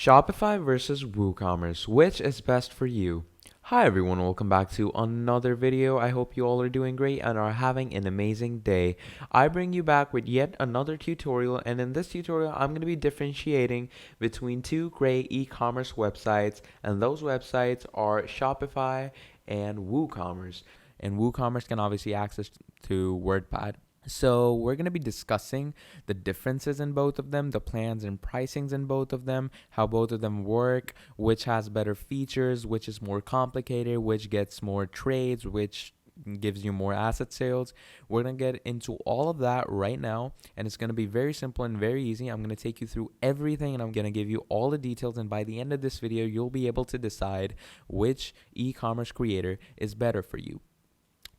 Shopify versus WooCommerce, which is best for you? Hi everyone, welcome back to another video. I hope you all are doing great and are having an amazing day. I bring you back with yet another tutorial, and in this tutorial I'm going to be differentiating between two great e-commerce websites, and those websites are Shopify and WooCommerce. And WooCommerce can obviously access to WordPad. So we're going to be discussing the differences in both of them, the plans and pricings in both of them, how both of them work, which has better features, which is more complicated, which gets more trades, which gives you more asset sales. We're going to get into all of that right now, and it's going to be very simple and very easy. I'm going to take you through everything, and I'm going to give you all the details, and by the end of this video, you'll be able to decide which e-commerce creator is better for you.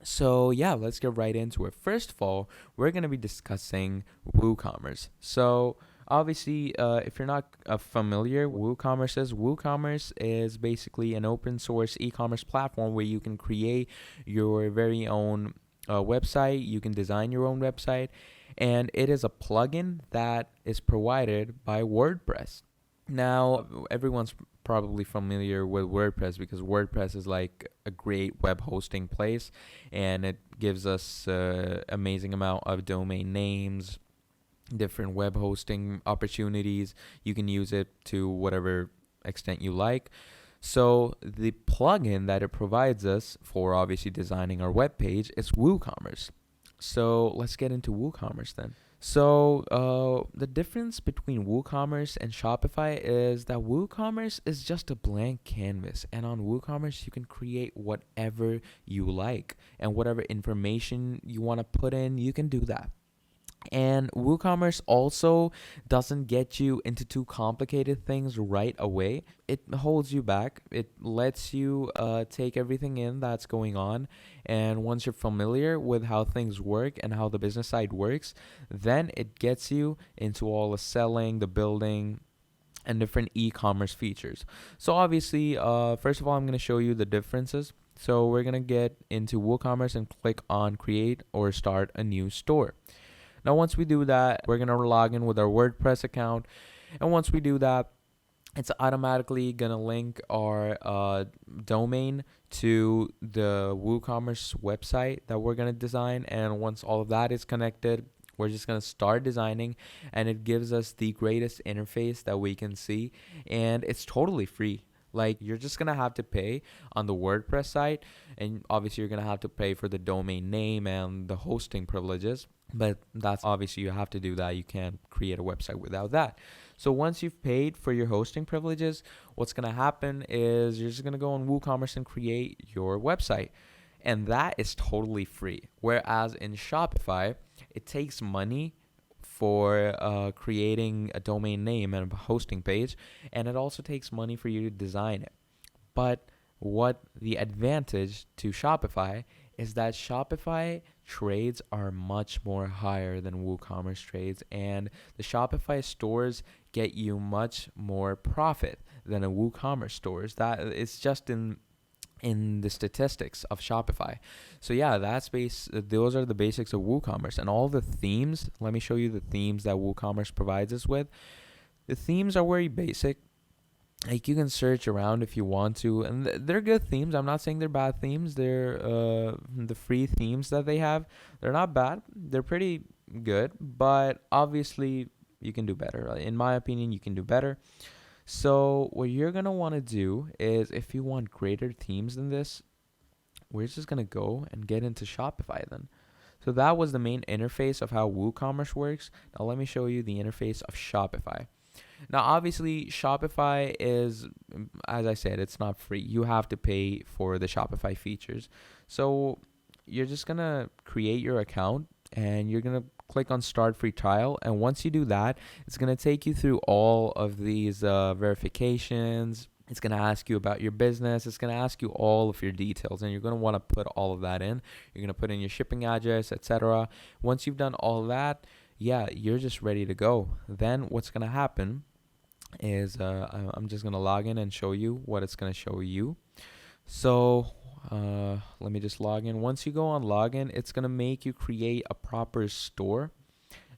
So yeah, let's get right into it. First of all, we're going to be discussing WooCommerce. So obviously, if you're not familiar, WooCommerce is basically an open source e-commerce platform where you can create your very own website. You can design your own website, and it is a plugin that is provided by WordPress. Now, everyone's probably familiar with WordPress because WordPress is like a great web hosting place, and it gives us amazing amount of domain names, different web hosting opportunities. You can use it to whatever extent you like. So the plugin that it provides us for obviously designing our web page is WooCommerce. So let's get into WooCommerce then. So the difference between WooCommerce and Shopify is that WooCommerce is just a blank canvas, and on WooCommerce you can create whatever you like, and whatever information you want to put in, you can do that. And WooCommerce also doesn't get you into too complicated things right away. It holds you back. It lets you take everything in that's going on. And once you're familiar with how things work and how the business side works, then it gets you into all the selling, the building, and different e-commerce features. So obviously, first of all, I'm going to show you the differences. So we're going to get into WooCommerce and click on Create or Start a New Store. Now, once we do that, we're going to log in with our WordPress account. And once we do that, it's automatically going to link our domain to the WooCommerce website that we're going to design. And once all of that is connected, we're just going to start designing, and it gives us the greatest interface that we can see. And it's totally free. Like, you're just going to have to pay on the WordPress site, and obviously you're going to have to pay for the domain name and the hosting privileges. But that's obviously, you have to do that. You can't create a website without that. So once you've paid for your hosting privileges, what's going to happen is you're just going to go on WooCommerce and create your website. And that is totally free. Whereas in Shopify, it takes money for creating a domain name and a hosting page, and it also takes money for you to design it. But what the advantage to Shopify is that Shopify trades are much more higher than WooCommerce trades, and the Shopify stores get you much more profit than a WooCommerce stores. That it's just in the statistics of Shopify. So yeah, those are the basics of WooCommerce. And all the themes, let me show you the themes that WooCommerce provides us with. The themes are very basic. Like, you can search around if you want to, and they're good themes. I'm not saying they're bad themes. They're the free themes that they have. They're not bad. They're pretty good, but obviously you can do better. In my opinion, you can do better. So what you're going to want to do is, if you want greater themes than this, we're just going to go and get into Shopify then. So that was the main interface of how WooCommerce works. Now let me show you the interface of Shopify. Now, obviously, Shopify is, as I said, it's not free. You have to pay for the Shopify features. So you're just going to create your account, and you're going to click on Start Free Trial. And once you do that, it's going to take you through all of these verifications. It's going to ask you about your business. It's going to ask you all of your details, and you're going to want to put all of that in. You're going to put in your shipping address, etc. Once you've done all of that, yeah, you're just ready to go. Then what's going to happen is I'm just going to log in and show you what it's going to show you. So let me just log in. Once you go on login, it's going to make you create a proper store.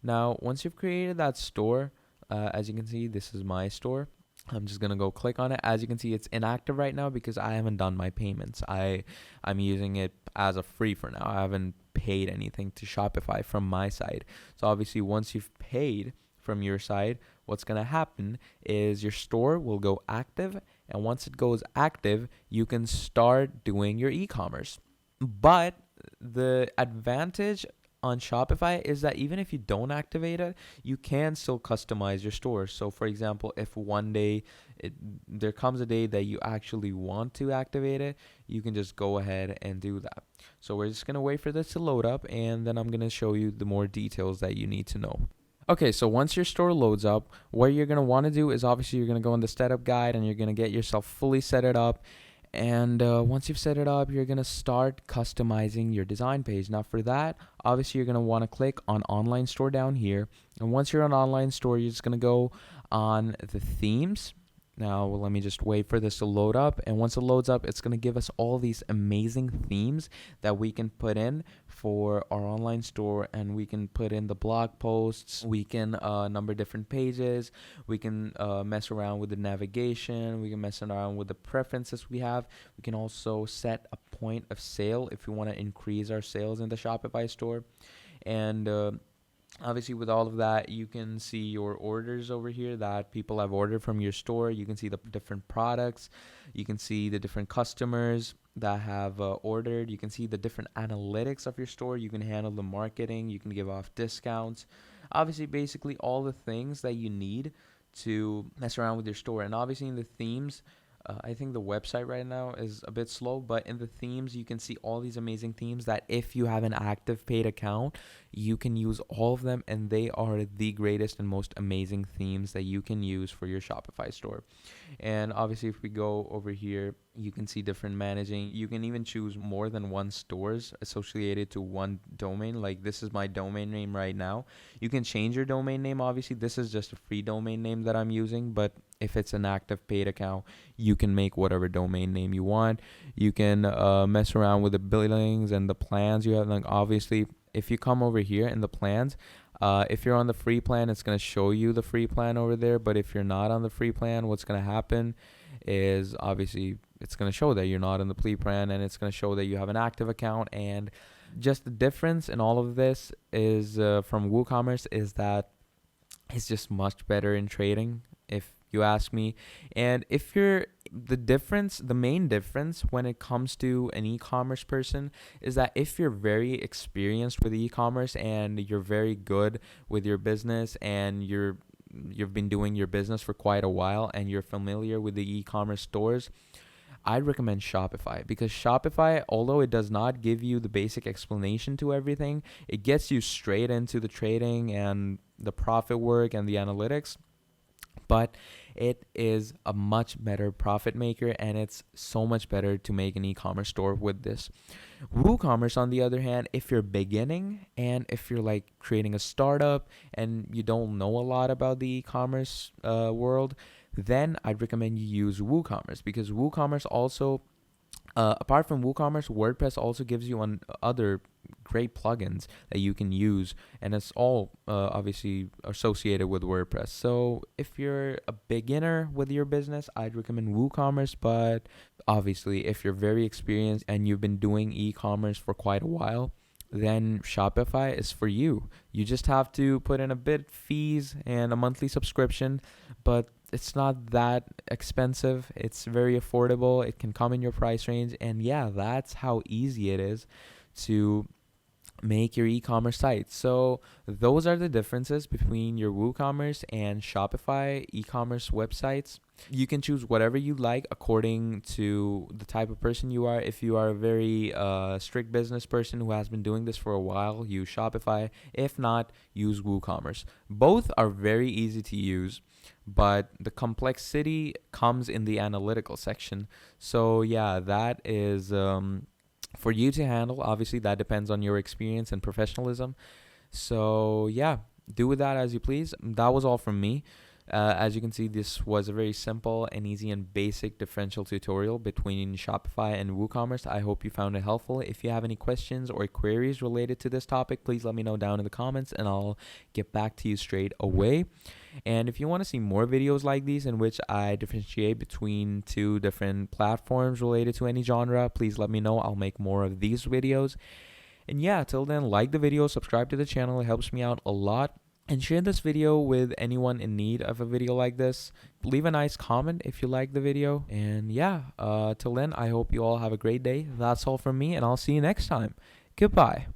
Now, once you've created that store, as you can see, this is my store. I'm just gonna go click on it. As you can see, it's inactive right now because I haven't done my payments. I'm using it as a free for now. I haven't paid anything to Shopify from my side. So obviously, once you've paid from your side, what's gonna happen is your store will go active, and once it goes active, you can start doing your e-commerce. But the advantage on Shopify is that even if you don't activate it, you can still customize your store. So, for example, if one day there comes a day that you actually want to activate it, you can just go ahead and do that. So, we're just going to wait for this to load up, and then I'm going to show you the more details that you need to know. Okay, so once your store loads up, what you're going to want to do is obviously you're going to go in the setup guide and you're going to get yourself fully set it up. And once you've set it up, you're going to start customizing your design page. Now for that, obviously you're going to want to click on online store down here. And once you're on online store, you're just going to go on the themes. Now let me just wait for this to load up. And once it loads up, it's going to give us all these amazing themes that we can put in for our online store. And we can put in the blog posts. We can number different pages. We can mess around with the navigation. We can mess around with the preferences we have. We can also set a point of sale if we want to increase our sales in the Shopify store. And obviously, with all of that, you can see your orders over here that people have ordered from your store. You can see the different products. You can see the different customers that have ordered. You can see the different analytics of your store. You can handle the marketing. You can give off discounts. Obviously, basically all the things that you need to mess around with your store. And obviously in the themes, I think the website right now is a bit slow, but in the themes, you can see all these amazing themes that if you have an active paid account, you can use all of them, and they are the greatest and most amazing themes that you can use for your Shopify store. And obviously, if we go over here, you can see different managing. You can even choose more than one stores associated to one domain. Like this is my domain name right now. You can change your domain name. Obviously, this is just a free domain name that I'm using, but if it's an active paid account, you can make whatever domain name you want. You can mess around with the billings and the plans you have. Like obviously, if you come over here in the plans, if you're on the free plan, it's going to show you the free plan over there. But if you're not on the free plan, what's going to happen is obviously it's going to show that you're not in the free plan, and it's going to show that you have an active account. And just the difference in all of this is from WooCommerce is that it's just much better in trading, if you ask me. And if you're the main difference when it comes to an e-commerce person is that if you're very experienced with e-commerce and you're very good with your business and you've been doing your business for quite a while and you're familiar with the e-commerce stores, I'd recommend Shopify, because Shopify, although it does not give you the basic explanation to everything, it gets you straight into the trading and the profit work and the analytics. But it is a much better profit maker, and it's so much better to make an e-commerce store with this. WooCommerce, on the other hand, if you're beginning and if you're like creating a startup and you don't know a lot about the e-commerce world, then I'd recommend you use WooCommerce, because WooCommerce also, apart from WooCommerce, WordPress also gives you other great plugins that you can use, and it's all obviously associated with WordPress. So if you're a beginner with your business, I'd recommend WooCommerce, but obviously if you're very experienced and you've been doing e-commerce for quite a while, then Shopify is for you. You just have to put in a bit fees and a monthly subscription, but it's not that expensive. It's very affordable. It can come in your price range. And yeah, that's how easy it is to make your e-commerce site. So those are the differences between your WooCommerce and Shopify e-commerce websites. You can choose whatever you like according to the type of person you are. If you are a very strict business person who has been doing this for a while, use Shopify. If not, use WooCommerce. Both are very easy to use, but the complexity comes in the analytical section. So yeah, that is for you to handle. Obviously, that depends on your experience and professionalism. So yeah, do with that as you please. That was all from me. As you can see, this was a very simple and easy and basic differential tutorial between Shopify and WooCommerce. I hope you found it helpful. If you have any questions or queries related to this topic, please let me know down in the comments and I'll get back to you straight away. And if you want to see more videos like these in which I differentiate between two different platforms related to any genre, please let me know. I'll make more of these videos. And yeah, till then, like the video, subscribe to the channel. It helps me out a lot. And share this video with anyone in need of a video like this. Leave a nice comment if you like the video. And yeah, till then, I hope you all have a great day. That's all from me, and I'll see you next time. Goodbye.